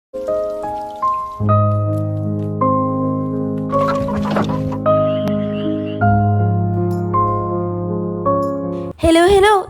Hello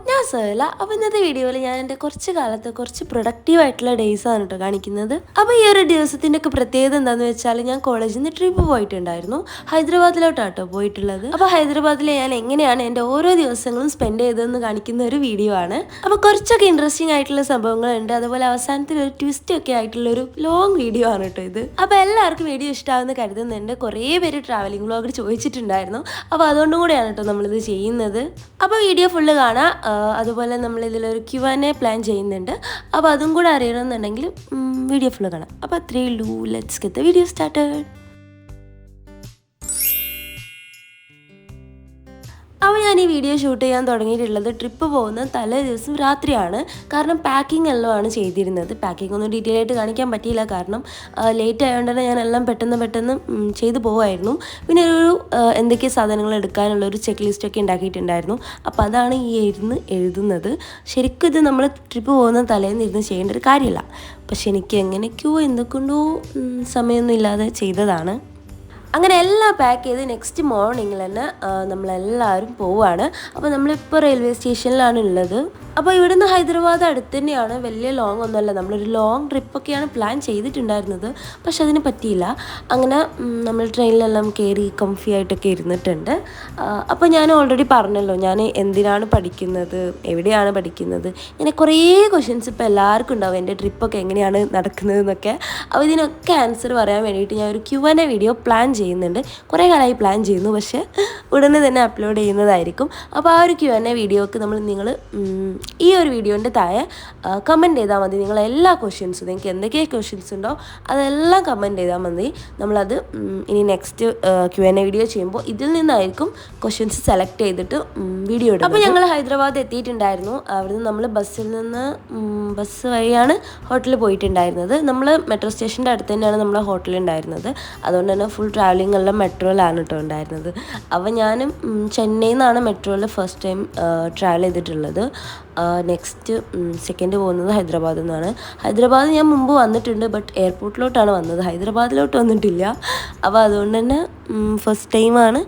ഞാൻ സഹല. അപ്പോൾ ഇന്നത്തെ വീഡിയോയിൽ ഞാൻ എൻ്റെ കുറച്ച് കാലത്ത് കുറച്ച് പ്രൊഡക്റ്റീവായിട്ടുള്ള ഡേയ്സാണ് കേട്ടോ കാണിക്കുന്നത്. അപ്പോൾ ഈ ഒരു ദിവസത്തിൻ്റെ ഒക്കെ പ്രത്യേകത എന്താണെന്ന് വെച്ചാൽ ഞാൻ കോളേജിൽ നിന്ന് ട്രിപ്പ് പോയിട്ടുണ്ടായിരുന്നു. ഹൈദരാബാദിലോട്ടാണ് കേട്ടോ പോയിട്ടുള്ളത്. അപ്പോൾ ഹൈദരാബാദിൽ ഞാൻ എങ്ങനെയാണ് എൻ്റെ ഓരോ ദിവസങ്ങളും സ്പെൻഡ് ചെയ്തതെന്ന് കാണിക്കുന്ന ഒരു വീഡിയോ ആണ്. അപ്പോൾ കുറച്ചൊക്കെ ഇൻട്രസ്റ്റിംഗ് ആയിട്ടുള്ള സംഭവങ്ങളുണ്ട്. അതുപോലെ അവസാനത്തിൽ ഒരു ട്വിസ്റ്റ് ഒക്കെ ആയിട്ടുള്ളൊരു ലോങ് വീഡിയോ ആണ് കേട്ടോ ഇത്. അപ്പോൾ എല്ലാവർക്കും വീഡിയോ ഇഷ്ടമാകുമെന്ന് കരുതുന്നുണ്ട്. കുറേ പേര് ട്രാവലിംഗ് വ്ളോഗ് ചോദിച്ചിട്ടുണ്ടായിരുന്നു. അപ്പോൾ അതുകൊണ്ടും കൂടെയാണ് കേട്ടോ നമ്മളിത് ചെയ്യുന്നത്. അപ്പോൾ വീഡിയോ ഫുള്ള് കാണാം. അതുപോലെ നമ്മളിതിലൊരു Q&A പ്ലാൻ ചെയ്യുന്നുണ്ട്. അപ്പോൾ അതും കൂടെ അറിയണമെന്നുണ്ടെങ്കിൽ വീഡിയോ ഫുള്ള് കാണാം. അപ്പോൾ അത്രയേ ഉള്ളൂ. Let's get the video started. അപ്പോൾ ഞാൻ ഈ വീഡിയോ ഷൂട്ട് ചെയ്യാൻ തുടങ്ങിയിട്ടുള്ളത് ട്രിപ്പ് പോകുന്ന തലേ ദിവസം രാത്രിയാണ്. കാരണം പാക്കിംഗ് എല്ലാം ആണ് ചെയ്തിരുന്നത്. പാക്കിംഗ് ഒന്നും ഡീറ്റെയിൽ ആയിട്ട് കാണിക്കാൻ പറ്റിയില്ല, കാരണം ലേറ്റ് ആയതുകൊണ്ട് തന്നെ ഞാൻ എല്ലാം പെട്ടെന്ന് ചെയ്തു പോകുമായിരുന്നു. പിന്നെ ഒരു എന്തൊക്കെ സാധനങ്ങൾ എടുക്കാനുള്ളൊരു ചെക്ക് ലിസ്റ്റൊക്കെ ഉണ്ടാക്കിയിട്ടുണ്ടായിരുന്നു. അപ്പോൾ അതാണ് ഈ എഴുതുന്നത്. ശരിക്കും ഇത് നമ്മൾ ട്രിപ്പ് പോകുന്ന തലേന്ന് ഇരുന്ന് ചെയ്യേണ്ട ഒരു കാര്യമില്ല. പക്ഷെ എനിക്ക് എങ്ങനെയൊക്കെയോ എന്തൊക്കെയുണ്ടോ സമയമൊന്നും ഇല്ലാതെ ചെയ്തതാണ്. അങ്ങനെ എല്ലാം പാക്ക് ചെയ്ത് നെക്സ്റ്റ് മോർണിംഗിൽ തന്നെ നമ്മളെല്ലാവരും പോവുകയാണ്. അപ്പോൾ നമ്മളിപ്പോൾ റെയിൽവേ സ്റ്റേഷനിലാണ് ഉള്ളത്. അപ്പോൾ ഇവിടുന്ന് ഹൈദരാബാദ് അടുത്ത് തന്നെയാണ്, വലിയ ലോങ് ഒന്നുമല്ല. നമ്മളൊരു ലോങ് ട്രിപ്പൊക്കെയാണ് പ്ലാൻ ചെയ്തിട്ടുണ്ടായിരുന്നത്, പക്ഷെ അതിന് പറ്റിയില്ല. അങ്ങനെ നമ്മൾ ട്രെയിനിലെല്ലാം കയറി കംഫി ആയിട്ടൊക്കെ ഇരുന്നിട്ടുണ്ട്. അപ്പോൾ ഞാൻ ഓൾറെഡി പറഞ്ഞല്ലോ ഞാൻ എന്തിനാണ് പഠിക്കുന്നത്, എവിടെയാണ് പഠിക്കുന്നത്, ഇങ്ങനെ കുറേ ക്വസ്റ്റ്യൻസ് ഇപ്പോൾ എല്ലാവർക്കും ഉണ്ടാവും, എൻ്റെ ട്രിപ്പൊക്കെ എങ്ങനെയാണ് നടക്കുന്നതെന്നൊക്കെ. അപ്പോൾ ഇതിനൊക്കെ ആൻസർ പറയാൻ വേണ്ടിയിട്ട് ഞാൻ ഒരു Q&A വീഡിയോ പ്ലാൻ ചെയ്യുന്നുണ്ട്. കുറേ കാലമായി പ്ലാൻ ചെയ്യുന്നു, പക്ഷേ ഉടനെ തന്നെ അപ്ലോഡ് ചെയ്യുന്നതായിരിക്കും. അപ്പോൾ ആ ഒരു Q&A വീഡിയോക്ക് നിങ്ങൾ ഈ ഒരു വീഡിയോൻ്റെ താഴെ കമൻറ്റ് ചെയ്താൽ മതി. നിങ്ങൾ എല്ലാ ക്വസ്റ്റ്യൻസും, നിങ്ങൾക്ക് എന്തൊക്കെ ക്വസ്റ്റ്യൻസ് ഉണ്ടോ അതെല്ലാം കമൻറ്റ് ചെയ്താൽ മതി. നമ്മളത് ഇനി നെക്സ്റ്റ് Q&A വീഡിയോ ചെയ്യുമ്പോൾ ഇതിൽ നിന്നായിരിക്കും ക്വസ്റ്റ്യൻസ് സെലക്ട് ചെയ്തിട്ട് വീഡിയോ ഇടും. അപ്പോൾ ഞങ്ങൾ ഹൈദരാബാദ് എത്തിയിട്ടുണ്ടായിരുന്നു. അവിടുന്ന് നമ്മൾ ബസ് വഴിയാണ് ഹോട്ടലിൽ പോയിട്ടുണ്ടായിരുന്നത്. നമ്മൾ മെട്രോ സ്റ്റേഷൻ്റെ അടുത്ത് തന്നെയാണ് നമ്മുടെ ഹോട്ടൽ ഉണ്ടായിരുന്നത്. അതുകൊണ്ട് തന്നെ ഫുൾ ട്രാവലിംഗ് എല്ലാം മെട്രോയിലാണ് കേട്ടോ ഉണ്ടായിരുന്നത്. അപ്പോൾ ഞാനും ചെന്നൈയിൽ നിന്നാണ് മെട്രോയിൽ ഫസ്റ്റ് ടൈം ട്രാവൽ ചെയ്തിട്ടുള്ളത്. നെക്സ്റ്റ് സെക്കൻഡ് പോകുന്നത് ഹൈദരാബാദിൽ നിന്നാണ്. ഹൈദരാബാദ് ഞാൻ മുമ്പ് വന്നിട്ടുണ്ട്, ബട്ട് എയർപോർട്ടിലോട്ടാണ് വന്നത്, ഹൈദരാബാദിലോട്ട് വന്നിട്ടില്ല. അപ്പോൾ അതുകൊണ്ട് തന്നെ ഫസ്റ്റ് ടൈമാണ്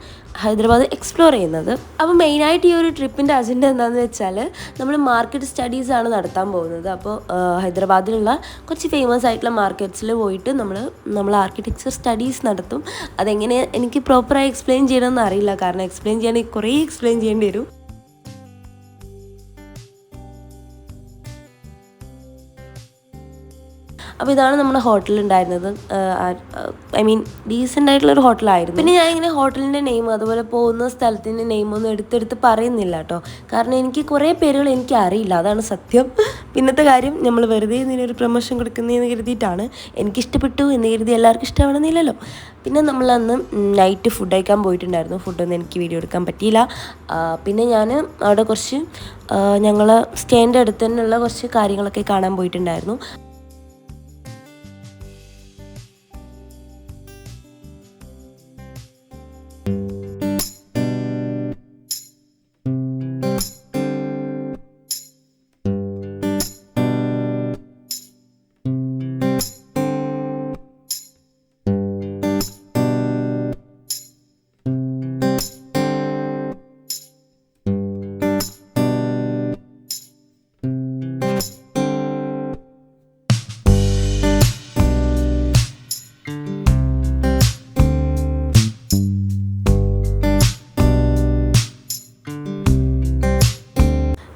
ഹൈദരാബാദ് എക്സ്പ്ലോർ ചെയ്യുന്നത്. അപ്പോൾ മെയിനായിട്ട് ഈ ഒരു ട്രിപ്പിൻ്റെ അജണ്ട എന്താണെന്ന് വെച്ചാൽ നമ്മൾ മാർക്കറ്റ് സ്റ്റഡീസാണ് നടത്താൻ പോകുന്നത്. അപ്പോൾ ഹൈദരാബാദിലുള്ള കുറച്ച് ഫേമസ് ആയിട്ടുള്ള മാർക്കറ്റ്സിൽ പോയിട്ട് നമ്മൾ ആർക്കിടെക്ചർ സ്റ്റഡീസ് നടത്തും. അതെങ്ങനെ എനിക്ക് പ്രോപ്പറായി എക്സ്പ്ലെയിൻ ചെയ്യണമെന്ന് അറിയില്ല, കാരണം എക്സ്പ്ലെയിൻ ചെയ്യണമെങ്കിൽ കുറേ എക്സ്പ്ലെയിൻ ചെയ്യേണ്ടി വരും. അപ്പോൾ ഇതാണ് നമ്മുടെ ഹോട്ടലുണ്ടായിരുന്നത്. ഐ മീൻ ഡീസൻ്റ് ആയിട്ടുള്ളൊരു ഹോട്ടലായിരുന്നു. പിന്നെ ഞാനിങ്ങനെ ഹോട്ടലിൻ്റെ നെയിം അതുപോലെ പോകുന്ന സ്ഥലത്തിൻ്റെ നെയിമൊന്നും എടുത്തെടുത്ത് പറയുന്നില്ല കേട്ടോ, കാരണം എനിക്ക് കുറേ പേരുകൾ എനിക്ക് അറിയില്ല, അതാണ് സത്യം. പിന്നത്തെ കാര്യം, നമ്മൾ വെറുതെ ഇതിനൊരു പ്രമോഷൻ കൊടുക്കുന്നതെന്ന് കരുതിയിട്ടാണ്. എനിക്കിഷ്ടപ്പെട്ടു എന്ന് കരുതി എല്ലാവർക്കും ഇഷ്ടമാണെന്നില്ലല്ലോ. പിന്നെ നമ്മളന്ന് നൈറ്റ് ഫുഡ് കഴിക്കാൻ പോയിട്ടുണ്ടായിരുന്നു. ഫുഡൊന്നും എനിക്ക് വീഡിയോ എടുക്കാൻ പറ്റിയില്ല. പിന്നെ ഞാൻ അവിടെ കുറച്ച് ഞങ്ങൾ സ്റ്റേൻ്റെ അടുത്ത് തന്നെയുള്ള കുറച്ച് കാര്യങ്ങളൊക്കെ കാണാൻ പോയിട്ടുണ്ടായിരുന്നു.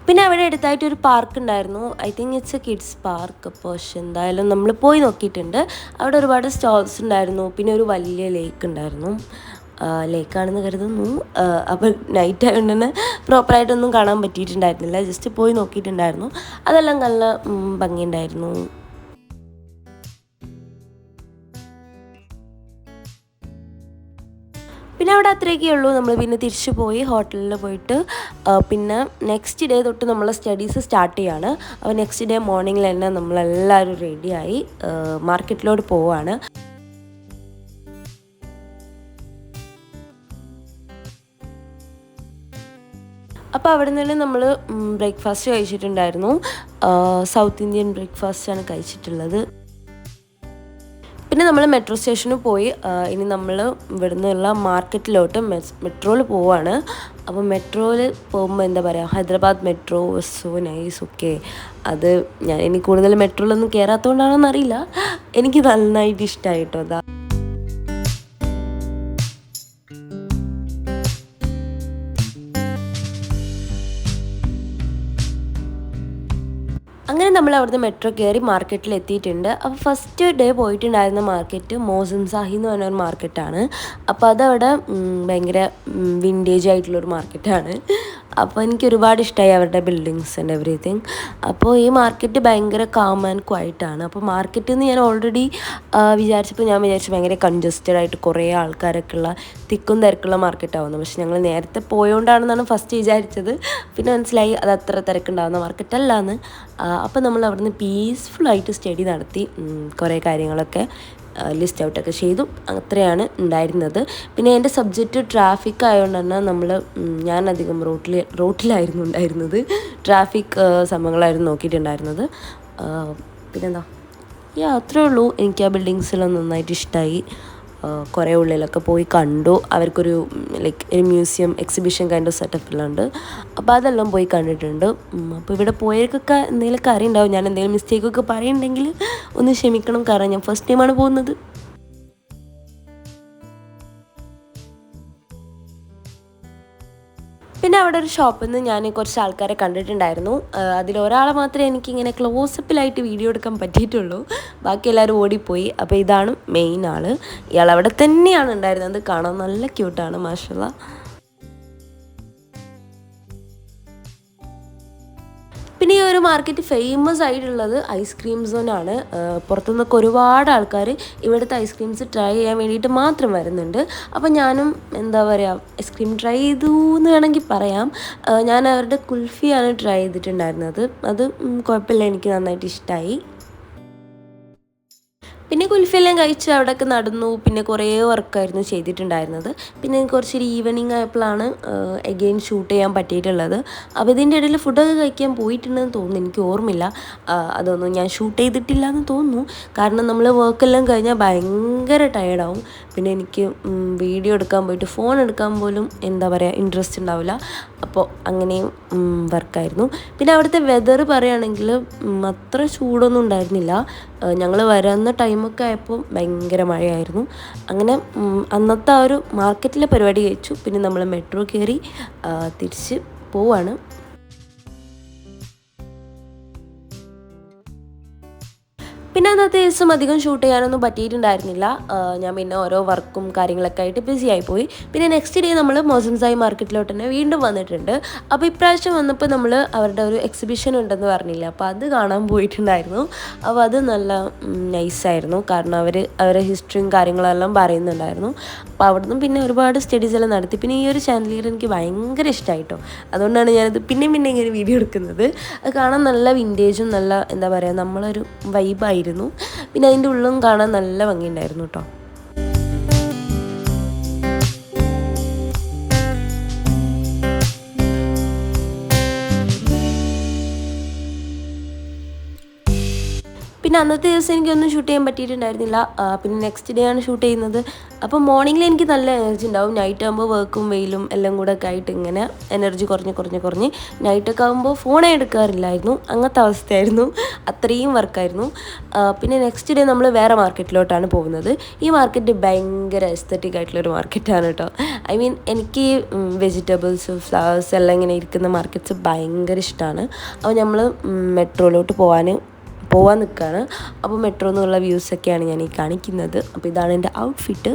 പിന്നെ അവിടെ അടുത്തായിട്ടൊരു പാർക്ക് ഉണ്ടായിരുന്നു. I think it's A kids park. പക്ഷെ എന്തായാലും നമ്മൾ പോയി നോക്കിയിട്ടുണ്ട്. അവിടെ ഒരുപാട് സ്റ്റോൾസ് ഉണ്ടായിരുന്നു. പിന്നെ ഒരു വലിയ ലേക്ക് ഉണ്ടായിരുന്നു. ലേക്കാണെന്ന് കരുതുന്നു. അപ്പോൾ നൈറ്റ് ആയതുകൊണ്ട് തന്നെ പ്രോപ്പറായിട്ടൊന്നും കാണാൻ പറ്റിയിട്ടുണ്ടായിരുന്നില്ല, ജസ്റ്റ് പോയി നോക്കിയിട്ടുണ്ടായിരുന്നു. അതെല്ലാം നല്ല ഭംഗിയുണ്ടായിരുന്നു. പിന്നെ അവിടെ അത്രയൊക്കെ ഉള്ളൂ. നമ്മൾ പിന്നെ തിരിച്ചു പോയി ഹോട്ടലിൽ പോയിട്ട് പിന്നെ നെക്സ്റ്റ് ഡേ തൊട്ട് നമ്മൾ സ്റ്റഡീസ് സ്റ്റാർട്ട് ചെയ്യാണ്. അപ്പോൾ നെക്സ്റ്റ് ഡേ മോർണിംഗിൽ തന്നെ നമ്മളെല്ലാവരും റെഡിയായി മാർക്കറ്റിലോട്ട് പോവുകയാണ്. അപ്പോൾ അവിടെ നിന്ന് നമ്മൾ ബ്രേക്ക്ഫാസ്റ്റ് കഴിച്ചിട്ടുണ്ടായിരുന്നു. സൗത്ത് ഇന്ത്യൻ ബ്രേക്ക്ഫാസ്റ്റാണ് കഴിച്ചിട്ടുള്ളത്. പിന്നെ നമ്മൾ മെട്രോ സ്റ്റേഷനിൽ പോയി. ഇനി നമ്മൾ ഇവിടുന്നുള്ള മാർക്കറ്റിലോട്ട് മെട്രോയിൽ പോവാണ്. അപ്പോൾ മെട്രോയിൽ പോകുമ്പോൾ എന്താ പറയുക, Hyderabad metro so nice. Okay, അത് ഞാൻ ഇനി കൂടുതൽ മെട്രോയിലൊന്നും കയറാത്തതുകൊണ്ടാണോന്ന് അറിയില്ല, എനിക്ക് നന്നായിട്ട് ഇഷ്ടമായി കേട്ടോ. അതാ അങ്ങനെ നമ്മൾ അവിടുന്ന് മെട്രോ കയറി മാർക്കറ്റിൽ എത്തിയിട്ടുണ്ട്. അപ്പോൾ ഫസ്റ്റ് ഡേ പോയിട്ടുണ്ടായിരുന്ന മാർക്കറ്റ് മോസൻസാഹി എന്ന് പറഞ്ഞ ഒരു മാർക്കറ്റാണ്. അപ്പോൾ അതവിടെ ഭയങ്കര വിൻറ്റേജ് ആയിട്ടുള്ളൊരു മാർക്കറ്റാണ്. അപ്പോൾ എനിക്ക് ഒരുപാട് ഇഷ്ടമായി അവരുടെ ബിൽഡിങ്സ് ആൻഡ് എവറിത്തിങ്. അപ്പോൾ ഈ മാർക്കറ്റ് ഭയങ്കര കാം ആൻഡ് ക്വയറ്റാണ്. അപ്പോൾ മാർക്കറ്റിൽ നിന്ന് ഞാൻ ഓൾറെഡി വിചാരിച്ചപ്പോൾ ഞാൻ വിചാരിച്ചു ഭയങ്കര കൺജസ്റ്റഡ് ആയിട്ട് കുറേ ആൾക്കാരൊക്കെ ഉള്ള തിക്കും തിരക്കുള്ള മാർക്കറ്റാവുന്നു. പക്ഷെ ഞങ്ങൾ നേരത്തെ പോയോണ്ടാണെന്നാണ് ഫസ്റ്റ് വിചാരിച്ചത്. പിന്നെ മനസ്സിലായി അത് അത്ര തിരക്കുണ്ടാവുന്ന മാർക്കറ്റല്ല എന്ന്. അപ്പോൾ നമ്മൾ അവിടുന്ന് പീസ്ഫുള്ളായിട്ട് സ്റ്റഡി നടത്തി, കുറേ കാര്യങ്ങളൊക്കെ ലിസ്റ്റ് ഔട്ടൊക്കെ ചെയ്തു. അത്രയാണ് ഉണ്ടായിരുന്നത്. പിന്നെ എൻ്റെ സബ്ജക്റ്റ് ട്രാഫിക് ആയതുകൊണ്ട് തന്നെ ഞാൻ അധികം റോട്ടിലായിരുന്നു ഉണ്ടായിരുന്നത്. ട്രാഫിക് സംഭവങ്ങളായിരുന്നു നോക്കിയിട്ടുണ്ടായിരുന്നത്. പിന്നെന്താ, അത്രേ ഉള്ളൂ. എനിക്ക് ആ ബിൽഡിങ്സെല്ലാം നന്നായിട്ട് ഇഷ്ടമായി. കുറേ ഉള്ളിലൊക്കെ പോയി കണ്ടു. അവർക്കൊരു ലൈക്ക് ഒരു മ്യൂസിയം എക്സിബിഷൻ കൈൻഡ് ഓഫ് സെറ്റപ്പെല്ലാം ഉണ്ട്. അപ്പോൾ അതെല്ലാം പോയി കണ്ടിട്ടുണ്ട്. അപ്പോൾ ഇവിടെ പോയവർക്കൊക്കെ എന്തെങ്കിലുമൊക്കെ അറിയുണ്ടാവും. ഞാൻ എന്തെങ്കിലും മിസ്റ്റേക്കൊക്കെ പറയുന്നുണ്ടെങ്കിൽ ഒന്ന് ക്ഷമിക്കണം, കാരണം ഞാൻ ഫസ്റ്റ് ടൈമാണ് പോകുന്നത്. പിന്നെ അവിടെ ഒരു ഷോപ്പിൽ നിന്ന് ഞാൻ കുറച്ച് ആൾക്കാരെ കണ്ടിട്ടുണ്ടായിരുന്നു. അതിലൊരാളെ മാത്രമേ എനിക്കിങ്ങനെ ക്ലോസപ്പിലായിട്ട് വീഡിയോ എടുക്കാൻ പറ്റിയിട്ടുള്ളൂ. ബാക്കി എല്ലാവരും ഓടിപ്പോയി. അപ്പോൾ ഇതാണ് മെയിൻ ആൾ. ഇയാൾ അവിടെ തന്നെയാണ് ഉണ്ടായിരുന്നത്. കാണാൻ നല്ല ക്യൂട്ടാണ്, മാഷാല്ലാ. പിന്നെ ഈ ഒരു മാർക്കറ്റ് ഫേമസ് ആയിട്ടുള്ളത് ഐസ്ക്രീം സോണാണ്. പുറത്തുനിന്നൊക്കെ ഒരുപാട് ആൾക്കാർ ഇവിടുത്തെ ഐസ്ക്രീംസ് ട്രൈ ചെയ്യാൻ വേണ്ടിയിട്ട് മാത്രം വരുന്നുണ്ട്. അപ്പോൾ ഞാനും എന്താ പറയുക, ഐസ്ക്രീം ട്രൈ ചെയ്തു എന്ന് വേണമെങ്കിൽ പറയാം. ഞാൻ അവരുടെ കുൽഫിയാണ് ട്രൈ ചെയ്തിട്ടുണ്ടായിരുന്നത്. അത് കുഴപ്പമില്ല, എനിക്ക് നന്നായിട്ട് ഇഷ്ടമായി. പിന്നെ കുൽഫിയെല്ലാം കഴിച്ച് അവിടെയൊക്കെ നടന്നു. പിന്നെ കുറേ വർക്കായിരുന്നു ചെയ്തിട്ടുണ്ടായിരുന്നത്. പിന്നെ എനിക്ക് കുറച്ചൊരു ഈവനിങ് ആയപ്പോഴാണ് എഗെയിൻ ഷൂട്ട് ചെയ്യാൻ പറ്റിയിട്ടുള്ളത്. അപ്പോൾ ഇതിൻ്റെ ഇടയിൽ ഫുഡൊക്കെ കഴിക്കാൻ പോയിട്ടുണ്ടെന്ന് തോന്നുന്നു, എനിക്ക് ഓർമ്മയില്ല. അതൊന്നും ഞാൻ ഷൂട്ട് ചെയ്തിട്ടില്ല എന്ന് തോന്നുന്നു. കാരണം നമ്മൾ വർക്കെല്ലാം കഴിഞ്ഞാൽ ഭയങ്കര ടയേർഡാവും. പിന്നെ എനിക്ക് വീഡിയോ എടുക്കാൻ പോയിട്ട് ഫോൺ എടുക്കാൻ പോലും എന്താ പറയുക ഇൻട്രസ്റ്റ് ഉണ്ടാവില്ല. അപ്പോൾ അങ്ങനെയും വർക്കായിരുന്നു. പിന്നെ അവിടുത്തെ വെതർ പറയുകയാണെങ്കിൽ അത്ര ചൂടൊന്നും ഉണ്ടായിരുന്നില്ല. ഞങ്ങൾ വരുന്ന ടൈമൊക്കെ ആയപ്പോൾ ഭയങ്കര മഴയായിരുന്നു. അങ്ങനെ അന്നത്തെ ആ ഒരു മാർക്കറ്റിലെ പരിപാടി കഴിച്ചു. പിന്നെ നമ്മൾ മെട്രോ കയറി തിരിച്ച് പോവാണ്. പിന്നെ അന്നത്തെ ദിവസം അധികം ഷൂട്ട് ചെയ്യാനൊന്നും പറ്റിയിട്ടുണ്ടായിരുന്നില്ല. ഞാൻ പിന്നെ ഓരോ വർക്കും കാര്യങ്ങളൊക്കെ ആയിട്ട് ബിസി ആയിപ്പോയി. പിന്നെ നെക്സ്റ്റ് ഡേ നമ്മൾ മോസൻസായി മാർക്കറ്റിലോട്ട് തന്നെ വീണ്ടും വന്നിട്ടുണ്ട്. അപ്പോൾ ഇപ്രാവശ്യം വന്നപ്പോൾ നമ്മൾ അവരുടെ ഒരു എക്സിബിഷൻ ഉണ്ടെന്ന് പറഞ്ഞില്ല, അപ്പോൾ അത് കാണാൻ പോയിട്ടുണ്ടായിരുന്നു. അപ്പോൾ അത് നല്ല നൈസായിരുന്നു. കാരണം അവരെ ഹിസ്റ്ററിയും കാര്യങ്ങളെല്ലാം പറയുന്നുണ്ടായിരുന്നു. അപ്പോൾ അവിടുന്ന് പിന്നെ ഒരുപാട് സ്റ്റഡീസ് എല്ലാം നടത്തി. പിന്നെ ഈ ഒരു ചാനലിൽ എനിക്ക് ഭയങ്കര ഇഷ്ടമായിട്ടോ. അതുകൊണ്ടാണ് ഞാനത് പിന്നെ ഇങ്ങനെ വീഡിയോ എടുക്കുന്നത്. അത് കാണാൻ നല്ല വിൻറ്റേജും നല്ല എന്താ പറയുക നമ്മളൊരു വൈബായിരുന്നു. പിന്നെ അതിൻ്റെ ഉള്ളും കാണാൻ നല്ല ഭംഗിയുണ്ടായിരുന്നു കേട്ടോ. പിന്നെ അന്നത്തെ ദിവസം എനിക്കൊന്നും ഷൂട്ട് ചെയ്യാൻ പറ്റിയിട്ടുണ്ടായിരുന്നില്ല. പിന്നെ നെക്സ്റ്റ് ഡേ ആണ് ഷൂട്ട് ചെയ്യുന്നത്. അപ്പോൾ മോർണിംഗിൽ എനിക്ക് നല്ല എനർജി ഉണ്ടാവും. നൈറ്റ് ആകുമ്പോൾ വർക്കും വെയിലും എല്ലാം കൂടെ ഒക്കെ ആയിട്ട് ഇങ്ങനെ എനർജി കുറഞ്ഞ് നൈറ്റൊക്കെ ആകുമ്പോൾ ഫോണേ എടുക്കാറില്ലായിരുന്നു. അങ്ങനത്തെ അവസ്ഥയായിരുന്നു, അത്രയും വർക്കായിരുന്നു. പിന്നെ നെക്സ്റ്റ് ഡേ നമ്മൾ വേറെ മാർക്കറ്റിലോട്ടാണ് പോകുന്നത്. ഈ മാർക്കറ്റ് ഭയങ്കര എസ്തറ്റിക് ആയിട്ടുള്ളൊരു മാർക്കറ്റാണ് കേട്ടോ. ഐ മീൻ എനിക്ക് വെജിറ്റബിൾസ് ഫ്ലവേഴ്സ് എല്ലാം ഇങ്ങനെ ഇരിക്കുന്ന മാർക്കറ്റ്സ് ഭയങ്കര ഇഷ്ടമാണ്. അപ്പോൾ നമ്മൾ മെട്രോയിലോട്ട് പോവാൻ നിൽക്കുകയാണ്. അപ്പോൾ മെട്രോ എന്നുള്ള വ്യൂസൊക്കെയാണ് ഞാൻ ഈ കാണിക്കുന്നത്. അപ്പോൾ ഇതാണ് എൻ്റെ ഔട്ട്ഫിറ്റ്.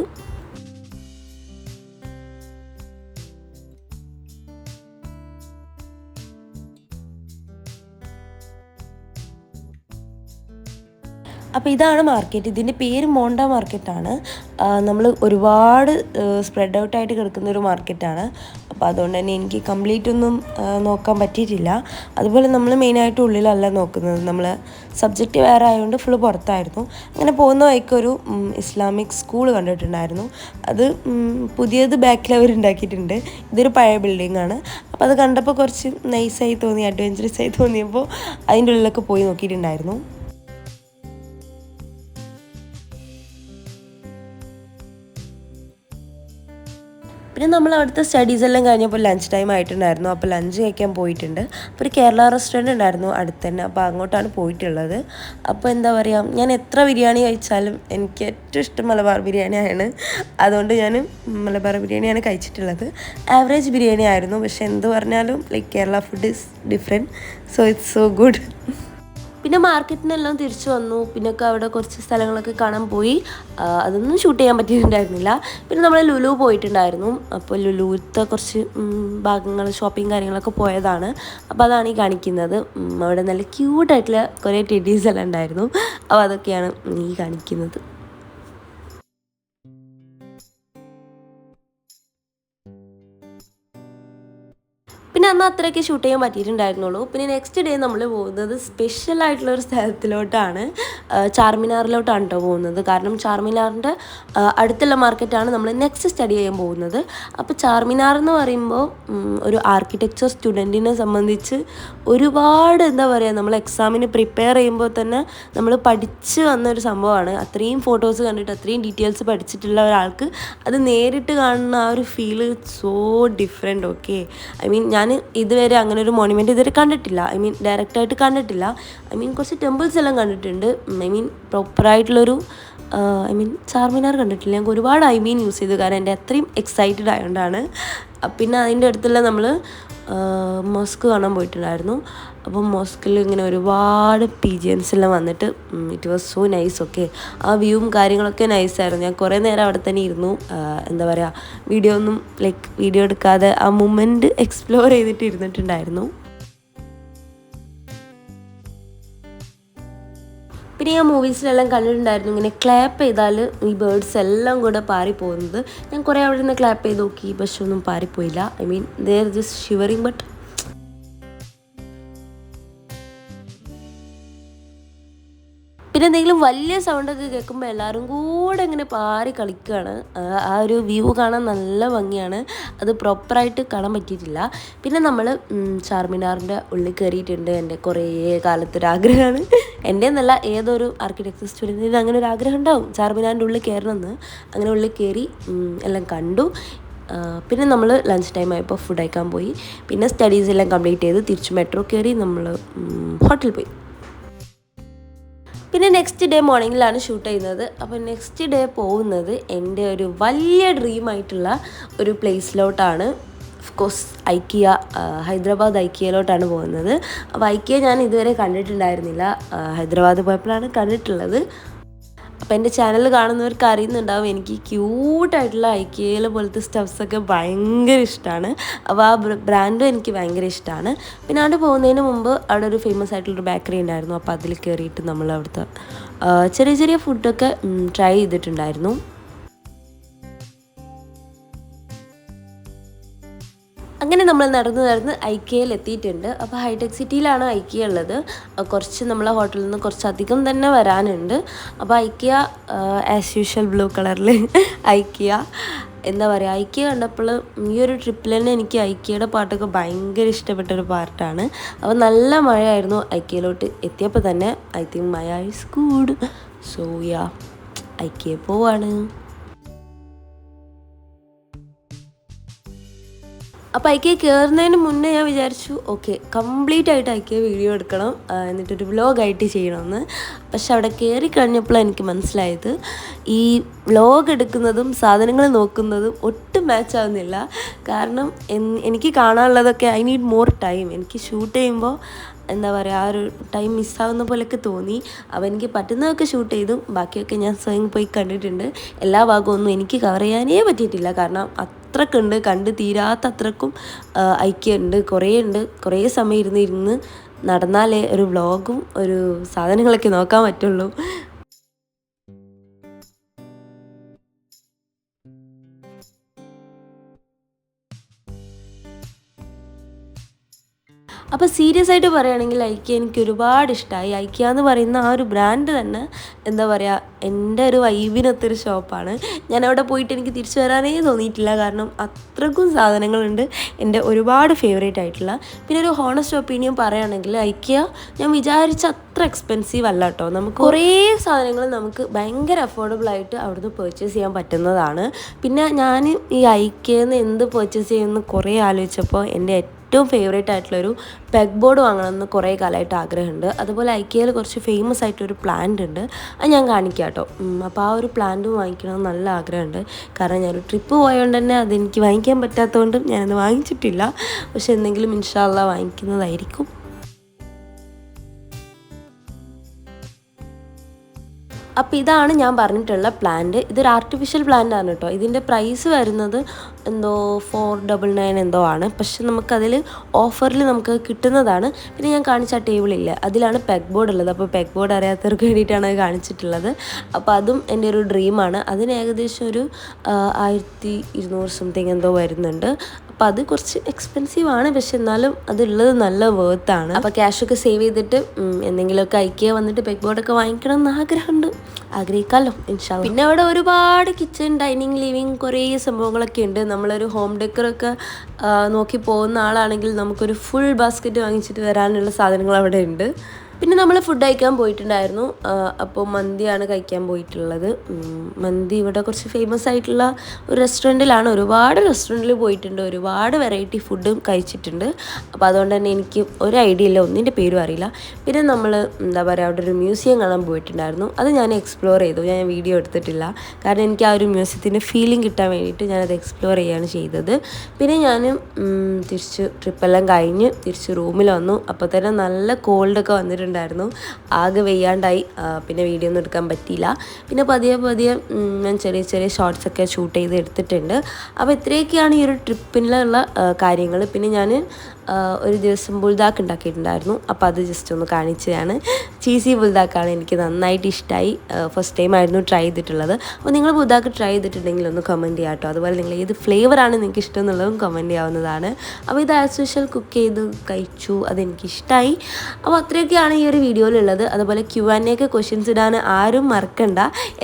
അപ്പോൾ ഇതാണ് മാർക്കറ്റ്. ഇതിൻ്റെ പേര് മോണ്ട മാർക്കറ്റാണ്. നമ്മൾ ഒരുപാട് സ്പ്രെഡ് ഔട്ടായിട്ട് കിടക്കുന്ന ഒരു മാർക്കറ്റാണ്. അപ്പോൾ അതുകൊണ്ട് തന്നെ എനിക്ക് കംപ്ലീറ്റ് ഒന്നും നോക്കാൻ പറ്റിയിട്ടില്ല. അതുപോലെ നമ്മൾ മെയിനായിട്ട് ഉള്ളിലല്ല നോക്കുന്നത്, നമ്മൾ സബ്ജക്റ്റ് വേറെ ആയതുകൊണ്ട് ഫുള്ള് പുറത്തായിരുന്നു. അങ്ങനെ പോകുന്ന വഴിക്കൊരു ഇസ്ലാമിക് സ്കൂൾ കണ്ടിട്ടുണ്ടായിരുന്നു. അത് പുതിയത് ബാക്കിൽ അവർ ഉണ്ടാക്കിയിട്ടുണ്ട്. ഇതൊരു പഴയ ബിൽഡിങ്ങാണ്. അപ്പോൾ അത് കണ്ടപ്പോൾ കുറച്ച് നൈസായി തോന്നി, അഡ്വഞ്ചറസ് ആയി തോന്നിയപ്പോൾ അതിൻ്റെ ഉള്ളിലൊക്കെ പോയി നോക്കിയിട്ടുണ്ടായിരുന്നു. പിന്നെ നമ്മൾ അവിടുത്തെ സ്റ്റഡീസ് എല്ലാം കഴിഞ്ഞപ്പോൾ ലഞ്ച് ടൈം ആയിട്ടുണ്ടായിരുന്നു. അപ്പോൾ ലഞ്ച് കഴിക്കാൻ പോയിട്ടുണ്ട്. അപ്പോൾ ഒരു കേരള റെസ്റ്റോറൻറ്റ് ഉണ്ടായിരുന്നു അടുത്ത് തന്നെ, അപ്പോൾ അങ്ങോട്ടാണ് പോയിട്ടുള്ളത്. അപ്പോൾ എന്താ പറയുക, ഞാൻ എത്ര ബിരിയാണി കഴിച്ചാലും എനിക്ക് ഏറ്റവും ഇഷ്ടം മലബാർ ബിരിയാണിയാണ്. അതുകൊണ്ട് ഞാൻ മലബാർ ബിരിയാണിയാണ് കഴിച്ചിട്ടുള്ളത്. ആവറേജ് ബിരിയാണി ആയിരുന്നു, പക്ഷെ എന്ത് പറഞ്ഞാലും like Kerala food is different, so it's so good. പിന്നെ മാർക്കറ്റിനെല്ലാം തിരിച്ചു വന്നു. പിന്നൊക്കെ അവിടെ കുറച്ച് സ്ഥലങ്ങളൊക്കെ കാണാൻ പോയി. അതൊന്നും ഷൂട്ട് ചെയ്യാൻ പറ്റിയിട്ടുണ്ടായിരുന്നില്ല. പിന്നെ നമ്മൾ ലുലു പോയിട്ടുണ്ടായിരുന്നു. അപ്പോൾ ലുലുവിലത്തെ കുറച്ച് ഭാഗങ്ങൾ ഷോപ്പിംഗ് കാര്യങ്ങളൊക്കെ പോയതാണ്. അപ്പോൾ അതാണ് ഈ കാണിക്കുന്നത്. അവിടെ നല്ല ക്യൂട്ടായിട്ടുള്ള കുറേ ടെഡീസ് എല്ലാം ഉണ്ടായിരുന്നു. അപ്പോൾ അതൊക്കെയാണ് ഈ കാണിക്കുന്നത്. പിന്നെ അന്ന് അത്രയൊക്കെ ഷൂട്ട് ചെയ്യാൻ പറ്റിയിട്ടുണ്ടായിരുന്നുള്ളൂ. പിന്നെ നെക്സ്റ്റ് ഡേ നമ്മൾ പോകുന്നത് സ്പെഷ്യലായിട്ടുള്ളൊരു സ്ഥലത്തിലോട്ടാണ്, ചാർമിനാറിലോട്ടാണ് കേട്ടോ പോകുന്നത്. കാരണം ചാർമിനാറിൻ്റെ അടുത്തുള്ള മാർക്കറ്റാണ് നമ്മൾ നെക്സ്റ്റ് സ്റ്റഡി ചെയ്യാൻ പോകുന്നത്. അപ്പോൾ ചാർമിനാർ എന്ന് പറയുമ്പോൾ ഒരു ആർക്കിടെക്ചർ സ്റ്റുഡൻറ്റിനെ സംബന്ധിച്ച് ഒരുപാട് എന്താ പറയുക, നമ്മൾ എക്സാമിന് പ്രിപ്പയർ ചെയ്യുമ്പോൾ തന്നെ നമ്മൾ പഠിച്ച് വന്നൊരു സംഭവമാണ്. അത്രയും ഫോട്ടോസ് കണ്ടിട്ട് അത്രയും ഡീറ്റെയിൽസ് പഠിച്ചിട്ടുള്ള ഒരാൾക്ക് അത് നേരിട്ട് കാണുന്ന ആ ഒരു feel so different. Okay, I mean ഞാൻ ഇതുവരെ അങ്ങനെ ഒരു മോണുമെൻറ്റ് ഇതുവരെ കണ്ടിട്ടില്ല. ഐ മീൻ ഡയറക്റ്റായിട്ട് കണ്ടിട്ടില്ല. ഐ മീൻ കുറച്ച് ടെമ്പിൾസ് എല്ലാം കണ്ടിട്ടുണ്ട്. ഐ മീൻ പ്രോപ്പറായിട്ടുള്ളൊരു ചാർമിനാർ കണ്ടിട്ടില്ല. ഞങ്ങൾക്ക് ഒരുപാട് യൂസ് ചെയ്തു, കാരണം എൻ്റെ അത്രയും എക്സൈറ്റഡ് ആയതുകൊണ്ടാണ്. പിന്നെ അതിൻ്റെ അടുത്തുള്ള നമ്മൾ മോസ്ക് കാണാൻ പോയിട്ടുണ്ടായിരുന്നു. അപ്പം മോസ്കിൽ ഇങ്ങനെ ഒരുപാട് പീജിയൻസ് എല്ലാം വന്നിട്ട് it was so nice. Okay, ആ വ്യൂവും കാര്യങ്ങളൊക്കെ നൈസായിരുന്നു. ഞാൻ കുറേ നേരം അവിടെ തന്നെ ഇരുന്നു. എന്താ പറയുക, വീഡിയോ എടുക്കാതെ ആ മൊമെൻറ്റ് എക്സ്പ്ലോർ ചെയ്തിട്ട് ഇരുന്നിട്ടുണ്ടായിരുന്നു. പിന്നെ ഞാൻ മൂവീസിലെല്ലാം കണ്ടിട്ടുണ്ടായിരുന്നു ഇങ്ങനെ ക്ലാപ്പ് ചെയ്താൽ ഈ ബേർഡ്സ് എല്ലാം കൂടെ പാറിപ്പോകുന്നത്. ഞാൻ കുറേ അവിടെ നിന്ന് ക്ലാപ്പ് ചെയ്ത് നോക്കി, പക്ഷെ ഒന്നും പാറിപ്പോയില്ല. I mean they are just shivering. But പിന്നെ എന്തെങ്കിലും വലിയ സൗണ്ടൊക്കെ കേൾക്കുമ്പോൾ എല്ലാവരും കൂടെ ഇങ്ങനെ പാറി കളിക്കുകയാണ്. ആ ഒരു വ്യൂ കാണാൻ നല്ല ഭംഗിയാണ്. അത് പ്രോപ്പറായിട്ട് കാണാൻ പറ്റിയിട്ടില്ല. പിന്നെ നമ്മൾ ചാർമിനാറിൻ്റെ ഉള്ളിൽ കയറിയിട്ടുണ്ട്. എൻ്റെ കുറേ കാലത്തൊരാഗ്രഹമാണ്. എൻ്റെ എന്നല്ല, ഏതൊരു ആർക്കിടെക്ചർ സ്റ്റുഡൻറ്റിന് അങ്ങനെ ഒരു ആഗ്രഹം ഉണ്ടാവും ചാർമിനാറിൻ്റെ ഉള്ളിൽ കയറണമെന്ന്. അങ്ങനെ ഉള്ളിൽ കയറി എല്ലാം കണ്ടു. പിന്നെ നമ്മൾ ലഞ്ച് ടൈം ആയപ്പോൾ ഫുഡ് കഴിക്കാൻ പോയി. പിന്നെ സ്റ്റഡീസ് എല്ലാം കംപ്ലീറ്റ് ചെയ്ത് തിരിച്ച് മെട്രോ കയറി നമ്മൾ ഹോട്ടലിൽ പോയി. പിന്നെ നെക്സ്റ്റ് ഡേ മോർണിംഗിലാണ് ഷൂട്ട് ചെയ്യുന്നത്. അപ്പോൾ നെക്സ്റ്റ് ഡേ പോകുന്നത് എൻ്റെ ഒരു വലിയ ഡ്രീമായിട്ടുള്ള ഒരു പ്ലേസിലോട്ടാണ്. ഓഫ്കോഴ്സ് ഐക്കിയ, ഹൈദരാബാദ് ഐക്കിയയിലോട്ടാണ് പോകുന്നത്. അപ്പോൾ ഐക്കിയ ഞാൻ ഇതുവരെ കണ്ടിട്ടുണ്ടായിരുന്നില്ല. ഹൈദരാബാദ് പോയപ്പോഴാണ് കണ്ടിട്ടുള്ളത്. അപ്പോൾ എൻ്റെ ചാനൽ കാണുന്നവർക്ക് അറിയുന്നുണ്ടാവും, എനിക്ക് ക്യൂട്ടായിട്ടുള്ള ഐക്കിയയിലെ പോലത്തെ സ്റ്റഫ്സൊക്കെ ഭയങ്കര ഇഷ്ടമാണ്. അപ്പോൾ ആ ബ്രാൻഡും എനിക്ക് ഭയങ്കര ഇഷ്ടമാണ്. പിന്നെ അവിടെ പോകുന്നതിന് മുമ്പ് അവിടെ ഒരു ഫേമസ് ആയിട്ടുള്ളൊരു ബേക്കറി ഉണ്ടായിരുന്നു. അപ്പോൾ അതിൽ കയറിയിട്ട് നമ്മൾ അവിടുത്തെ ചെറിയ ചെറിയ ഫുഡൊക്കെ ട്രൈ ചെയ്തിട്ടുണ്ടായിരുന്നു. അങ്ങനെ നമ്മൾ നടന്ന് ഐക്കിയയിൽ എത്തിയിട്ടുണ്ട്. അപ്പോൾ ഹൈടെക് സിറ്റിയിലാണ് ഐക്കിയ ഉള്ളത്. കുറച്ച് നമ്മളെ ഹോട്ടലിൽ നിന്ന് കുറച്ചധികം തന്നെ വരാനുണ്ട്. അപ്പോൾ ഐക്കിയ ആസ് യൂഷ്വൽ ബ്ലൂ കളറിൽ ഐക്കിയ എന്താ പറയുക, ഐക്കിയ കണ്ടപ്പോൾ ഈ ഒരു ട്രിപ്പിൽ തന്നെ എനിക്ക് ഐക്കിയയുടെ പാട്ടൊക്കെ ഭയങ്കര ഇഷ്ടപ്പെട്ടൊരു പാർട്ടാണ്. അപ്പോൾ നല്ല മഴയായിരുന്നു ഐക്കിയയിലോട്ട് എത്തിയപ്പോൾ തന്നെ. ഐ തിങ്ക് മഴ is good. So yeah, IKEA പോവാണ്. അപ്പോൾ ഐക്കിയ കയറുന്നതിന് മുന്നേ ഞാൻ വിചാരിച്ചു ഓക്കെ കംപ്ലീറ്റ് ആയിട്ട് ഐക്കിയ വീഡിയോ എടുക്കണം, എന്നിട്ടൊരു വ്ലോഗായിട്ട് ചെയ്യണമെന്ന്. പക്ഷെ അവിടെ കയറി കഴിഞ്ഞപ്പോഴാണ് എനിക്ക് മനസ്സിലായത് ഈ വ്ലോഗ് എടുക്കുന്നതും സാധനങ്ങൾ നോക്കുന്നതും ഒട്ടും മാച്ച് ആവുന്നില്ല. കാരണം എനിക്ക് കാണാനുള്ളതൊക്കെ ഐ നീഡ് മോർ ടൈം. എനിക്ക് ഷൂട്ട് ചെയ്യുമ്പോൾ എന്താ പറയുക, ആ ഒരു ടൈം മിസ്സാവുന്ന പോലെയൊക്കെ തോന്നി. അപ്പോൾ എനിക്ക് പറ്റുന്നതൊക്കെ ഷൂട്ട് ചെയ്തു, ബാക്കിയൊക്കെ ഞാൻ സ്വയം പോയി കണ്ടിട്ടുണ്ട്. എല്ലാ ഭാഗമൊന്നും എനിക്ക് കവർ ചെയ്യാനേ പറ്റിയിട്ടില്ല, കാരണം അത്രക്കുണ്ട്, കണ്ട് തീരാത്ത അത്രക്കും ഐക്യമുണ്ട്. കുറേ സമയം ഇരുന്ന് നടന്നാലേ ഒരു വ്ളോഗും ഒരു സാധനങ്ങളൊക്കെ നോക്കാൻ പറ്റുള്ളൂ. അപ്പോൾ സീരിയസ് ആയിട്ട് പറയുകയാണെങ്കിൽ ഐക്യ എനിക്ക് ഒരുപാട് ഇഷ്ടമായി. ഐക്യ എന്ന് പറയുന്ന ആ ഒരു ബ്രാൻഡ് തന്നെ എന്താ പറയുക, എൻ്റെ ഒരു വൈബിനൊത്തൊരു ഷോപ്പാണ്. ഞാൻ അവിടെ പോയിട്ട് എനിക്ക് തിരിച്ചു വരാനേ തോന്നിയിട്ടില്ല, കാരണം അത്രക്കും സാധനങ്ങളുണ്ട് എൻ്റെ ഒരുപാട് ഫേവറേറ്റ് ആയിട്ടുള്ള. പിന്നെ ഒരു ഹോണസ്റ്റ് ഒപ്പീനിയൻ പറയുകയാണെങ്കിൽ ഐക്യ ഞാൻ വിചാരിച്ച അത്ര എക്സ്പെൻസീവ് അല്ല കേട്ടോ. നമുക്ക് കുറേ സാധനങ്ങൾ നമുക്ക് ഭയങ്കര അഫോർഡബിൾ ആയിട്ട് അവിടുന്ന് പർച്ചേസ് ചെയ്യാൻ പറ്റുന്നതാണ്. പിന്നെ ഞാൻ ഈ ഐക്യയിൽ നിന്ന് എന്ത് പർച്ചേസ് ചെയ്യുമെന്ന് കുറേ ആലോചിച്ചപ്പോൾ എൻ്റെ ഏറ്റവും ഫേവറേറ്റ് ആയിട്ടുള്ളൊരു പെഗ് ബോർഡ് വാങ്ങണമെന്ന് കുറേ കാലമായിട്ട് ആഗ്രഹമുണ്ട്. അതുപോലെ ഐക്യയിൽ കുറച്ച് ഫേമസ് ആയിട്ടൊരു പ്ലാന്റ് ഉണ്ട്, അത് ഞാൻ കാണിക്കാം കേട്ടോ. അപ്പോൾ ആ ഒരു പ്ലാന്റും വാങ്ങിക്കണമെന്ന് നല്ല ആഗ്രഹമുണ്ട്. കാരണം ഞാനൊരു ട്രിപ്പ് പോയതുകൊണ്ട് തന്നെ അതെനിക്ക് വാങ്ങിക്കാൻ പറ്റാത്തതുകൊണ്ടും ഞാനത് വാങ്ങിച്ചിട്ടില്ല. പക്ഷെ എന്തെങ്കിലും ഇൻഷാ അല്ലാഹ് വാങ്ങിക്കുന്നതായിരിക്കും. അപ്പോൾ ഇതാണ് ഞാൻ പറഞ്ഞിട്ടുള്ള പ്ലാന്റ്. ഇതൊരു ആർട്ടിഫിഷ്യൽ പ്ലാന്റ് ആണ് കേട്ടോ. ഇതിൻ്റെ പ്രൈസ് വരുന്നത് എന്തോ 499 എന്തോ ആണ്. പക്ഷെ നമുക്കതിൽ ഓഫറിൽ നമുക്ക് കിട്ടുന്നതാണ്. പിന്നെ ഞാൻ കാണിച്ച ആ ടേബിളില്ല, അതിലാണ് പെഗ് ബോർഡ് ഉള്ളത്. അപ്പോൾ പെഗ് ബോർഡ് അറിയാത്തവർക്ക് വേണ്ടിയിട്ടാണ് അത് കാണിച്ചിട്ടുള്ളത്. അപ്പോൾ അതും എൻ്റെ ഒരു ഡ്രീമാണ്. അതിന് ഏകദേശം ഒരു 1200 സംതിങ് എന്തോ വരുന്നുണ്ട്. അപ്പോൾ അത് കുറച്ച് എക്സ്പെൻസീവ് ആണ്, പക്ഷെ എന്നാലും അതുള്ളത് നല്ല വേർത്താണ്. അപ്പോൾ ക്യാഷൊക്കെ സേവ് ചെയ്തിട്ട് എന്തെങ്കിലുമൊക്കെ ഐക്യ വന്നിട്ട് പെഗ് ബോർഡൊക്കെ വാങ്ങിക്കണം എന്ന് ആഗ്രഹമുണ്ട്. ആഗ്രഹിക്കാമല്ലോ ഇൻഷാ അല്ലാഹ്. പിന്നെ അവിടെ ഒരുപാട് കിച്ചൺ, ഡൈനിങ്, ലിവിങ് കുറേ സംഭവങ്ങളൊക്കെ ഉണ്ട്. നമ്മളൊരു ഹോം ഡെക്കറൊക്കെ നോക്കി പോകുന്ന ആളാണെങ്കിൽ നമുക്കൊരു ഫുൾ ബാസ്ക്കറ്റ് വാങ്ങിച്ചിട്ട് വരാനുള്ള സാധനങ്ങൾ അവിടെ ഉണ്ട്. പിന്നെ നമ്മൾ ഫുഡ് കഴിക്കാൻ പോയിട്ടുണ്ടായിരുന്നു. അപ്പോൾ മന്തിയാണ് കഴിക്കാൻ പോയിട്ടുള്ളത്. മന്തി ഇവിടെ കുറച്ച് ഫേമസ് ആയിട്ടുള്ള ഒരു റെസ്റ്റോറൻറ്റിലാണ്. ഒരുപാട് റെസ്റ്റോറൻറ്റിൽ പോയിട്ടുണ്ട്, ഒരുപാട് വെറൈറ്റി ഫുഡും കഴിച്ചിട്ടുണ്ട്. അപ്പോൾ അതുകൊണ്ട് തന്നെ എനിക്ക് ഒരു ഐഡിയ ഇല്ല, ഒന്നിൻ്റെ പേരും അറിയില്ല. പിന്നെ നമ്മൾ എന്താ പറയുക, അവിടെ ഒരു മ്യൂസിയം കാണാൻ പോയിട്ടുണ്ടായിരുന്നു. അത് ഞാൻ എക്സ്പ്ലോർ ചെയ്തു, ഞാൻ വീഡിയോ എടുത്തിട്ടില്ല. കാരണം എനിക്ക് ആ ഒരു മ്യൂസിയത്തിൻ്റെ ഫീലിംഗ് കിട്ടാൻ വേണ്ടിയിട്ട് ഞാനത് എക്സ്പ്ലോർ ചെയ്യുകയാണ് ചെയ്തത്. പിന്നെ ഞാൻ തിരിച്ച് ട്രിപ്പെല്ലാം കഴിഞ്ഞ് തിരിച്ച് റൂമിൽ വന്നു. അപ്പോൾ തന്നെ നല്ല കോൾഡൊക്കെ വന്നിട്ടുണ്ട് ായിരുന്നു, ആകെ വെയ്യാണ്ടായി. പിന്നെ വീഡിയോ ഒന്നും എടുക്കാൻ പറ്റിയില്ല. പിന്നെ പതിയെ ഞാൻ ചെറിയ ചെറിയ ഷോർട്സൊക്കെ ഷൂട്ട് ചെയ്ത് എടുത്തിട്ടുണ്ട്. അപ്പോൾ ഇത്രയൊക്കെയാണ് ഈ ഒരു ട്രിപ്പിലുള്ള കാര്യങ്ങൾ. പിന്നെ ഞാൻ ഒരു ദിവസം ബുൾദാക്ക് ഉണ്ടാക്കിയിട്ടുണ്ടായിരുന്നു. അപ്പോൾ അത് ജസ്റ്റ് ഒന്ന് കാണിച്ചതാണ്. ചീസി ബുൾദാക്കാണ്, എനിക്ക് നന്നായിട്ട് ഇഷ്ടമായി. ഫസ്റ്റ് ടൈം ആയിരുന്നു ട്രൈ ചെയ്തിട്ടുള്ളത്. അപ്പോൾ നിങ്ങൾ ബുൾദാക്ക് ട്രൈ ചെയ്തിട്ടുണ്ടെങ്കിൽ ഒന്ന് കമൻറ്റ് ചെയ്യാം കേട്ടോ. അതുപോലെ നിങ്ങൾ ഏത് ഫ്ലേവറാണ് നിങ്ങൾക്ക് ഇഷ്ടം എന്നുള്ളതും കമൻറ്റ് ചെയ്യാവുന്നതാണ്. അപ്പോൾ ഇത് ആസ് യൂഷ്വൽ കുക്ക് ചെയ്ത് കഴിച്ചു, അതെനിക്കിഷ്ടമായി. അപ്പോൾ അത്രയൊക്കെയാണ് ഈ ഒരു വീഡിയോയിലുള്ളത്. അതുപോലെ Q&A ക്വസ്റ്റ്യൻസ് ഇടാൻ ആരും മറക്കണ്ട.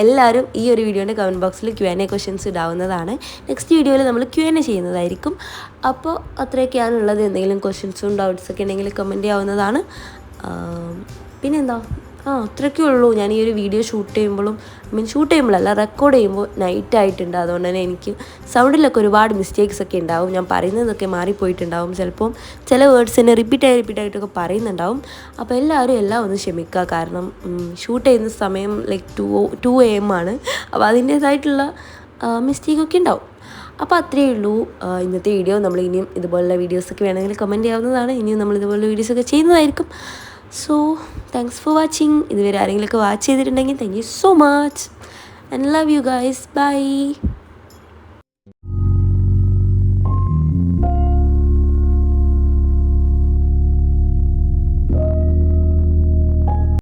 എല്ലാവരും ഈ ഒരു വീഡിയോൻ്റെ കമൻറ്റ് ബോക്സിൽ Q&A ക്വസ്റ്റ്യൻസ് ഇടാവുന്നതാണ്. നെക്സ്റ്റ് വീഡിയോയിൽ നമ്മൾ Q&A ചെയ്യുന്നതായിരിക്കും. അപ്പോൾ അത്രയൊക്കെയാണുള്ളത്. എന്തെങ്കിലും ക്വസ്റ്റ്യൻസും ഡൗട്ട്സൊക്കെ ഉണ്ടെങ്കിൽ കമൻറ്റ് ചെയ്യാവുന്നതാണ്. പിന്നെന്താ, അത്രയൊക്കെ ഉള്ളൂ. ഞാൻ ഈ ഒരു വീഡിയോ ഷൂട്ട് ചെയ്യുമ്പോഴല്ല, റെക്കോർഡ് ചെയ്യുമ്പോൾ നൈറ്റ് ആയിട്ടുണ്ട്. അതുകൊണ്ട് തന്നെ എനിക്ക് സൗണ്ടിലൊക്കെ ഒരുപാട് മിസ്റ്റേക്സ് ഒക്കെ ഉണ്ടാവും. ഞാൻ പറയുന്നതൊക്കെ മാറിപ്പോയിട്ടുണ്ടാവും. ചിലപ്പം ചില വേർഡ്സിനെ റിപ്പീറ്റായിട്ടൊക്കെ പറയുന്നുണ്ടാവും. അപ്പോൾ എല്ലാവരും എല്ലാം ഒന്ന് ക്ഷമിക്കുക. കാരണം ഷൂട്ട് ചെയ്യുന്ന സമയം ലൈക്ക് 2 AM ആണ്. അപ്പോൾ അതിൻ്റേതായിട്ടുള്ള മിസ്റ്റേക്കൊക്കെ ഉണ്ടാവും. അപ്പോൾ അത്രയേ ഉള്ളൂ ഇന്നത്തെ വീഡിയോ. നമ്മൾ ഇനിയും ഇതുപോലുള്ള വീഡിയോസൊക്കെ വേണമെങ്കിൽ കമൻറ്റ് ചെയ്യാവുന്നതാണ്. ഇനിയും നമ്മൾ ഇതുപോലുള്ള വീഡിയോസൊക്കെ ചെയ്യുന്നതായിരിക്കും. So thanks for watching. ഇതുവരെ ആരെങ്കിലുമൊക്കെ വാച്ച് ചെയ്തിട്ടുണ്ടെങ്കിൽ thank you so much and love you guys. By.